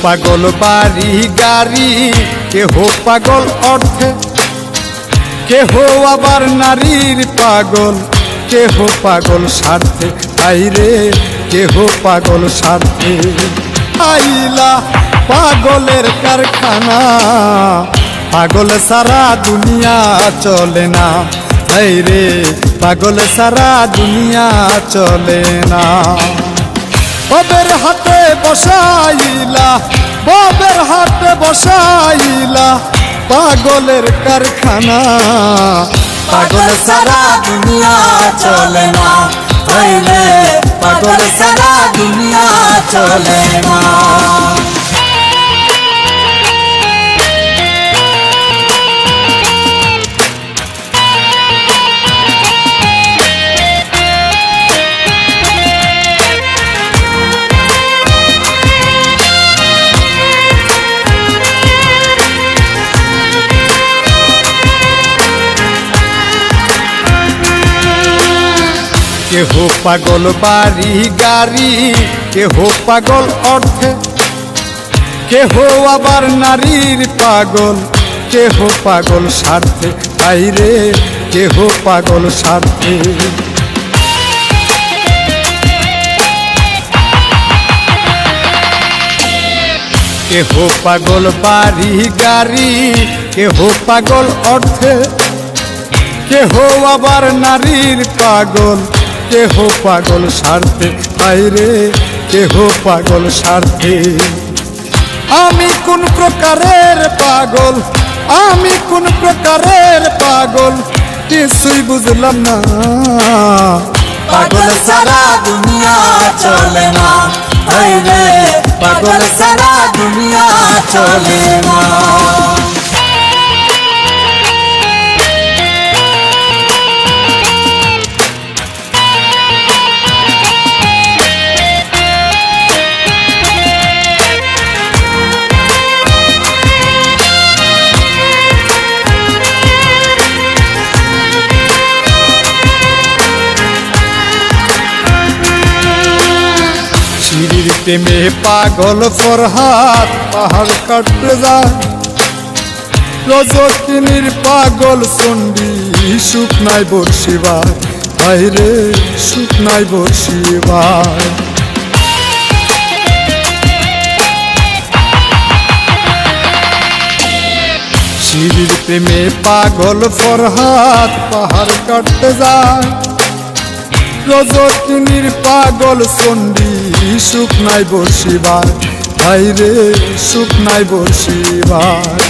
পাগল বাড়ি গাড়ি, কেহ পাগল অর্থে, কেহ আবার নারীর পাগল, কেহ পাগল স্বার্থে। আইরে কেহ পাগল স্বার্থে। আইলা পাগলের কারখানা, পাগল সারা দুনিয়া চলে না। আইরে পাগল সারা দুনিয়া চলে না। ববের হাতে বসাইলা, ববের হাতে বসাইলা পাগলের কারখানা, পাগল সারা দুনিয়া চলে না। আইরে পাগল সারা দুনিয়া চলে না। কেহ পাগল বাড়ি গাড়ি, কেহ পাগল অর্থে, কেহ আবার নারীর পাগল, কেহ পাগল স্বার্থে। আইরে কেহ পাগল স্বার্থে। কেহ পাগল বাড়ি গাড়ি, কেহ পাগল অর্থে, কেহ আবার নারীর পাগল, কেহ পাগল স্বার্থে। আইরে কেহ পাগল স্বার্থে। আমি কোন প্রকারের পাগল, আমি কোন প্রকারের পাগল, কিছুই বুঝলাম না। পাগল সারা দুনিয়া চলে না। আইরে পাগল সারা দুনিয়া চলে না। শিরির প্রেমে পাগল ফরহাদ পাহাড় কাটতে যায়, রজকিনীর পাগল চণ্ডী শুকনায় বর্ষিবায়। আইরে শুকনায় বর্ষিবায়। শিরির প্রেমে পাগল ফরহাদ পাহাড় কাটতে যায়, রজকিনীর পাগল চণ্ডী শুকনায় বর্ষিবায়। আইরে শুকনায় বর্ষিবায়।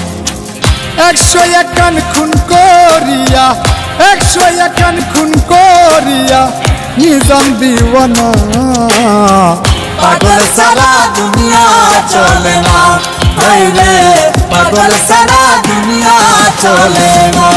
101 খুন করিয়া, 101 খুন করিয়া নিজাম দিওয়ানা। পাগল সারা দুনিয়া চলে না। আইরে পাগল সারা দুনিয়া চলে না।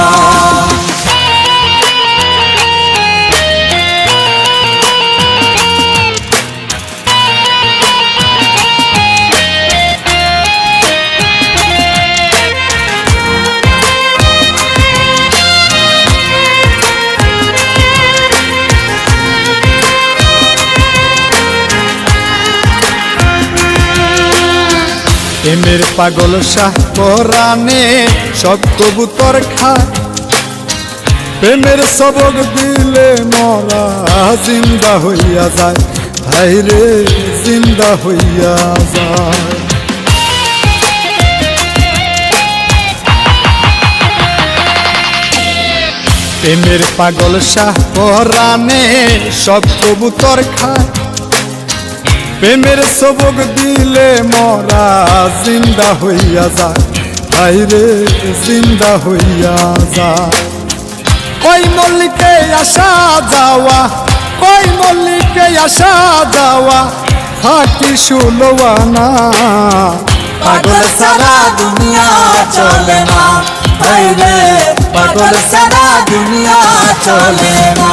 প্রেমের পাগল শাহ পরাণে সব কবুতর খায়, প্রেমের সবক দিলে মরা জিন্দা হইয়া যায়। হায়রে জিন্দা হইয়া যায়। প্রেমের পাগল শাহ পরাণে সব কবুতর খায়, প্রেমের সবক দিলে মরা জিন্দা হইয়া যায়। হায়রে জিন্দা হইয়া যায়। ওই মল্লিকে আসা যাওয়া, ওই মল্লিকে আসা যাওয়া ফাঁকি সুলওয়ানা। পাগল সারা দুনিয়া চলে না। আইরে পাগল সারা দুনিয়া চলে না।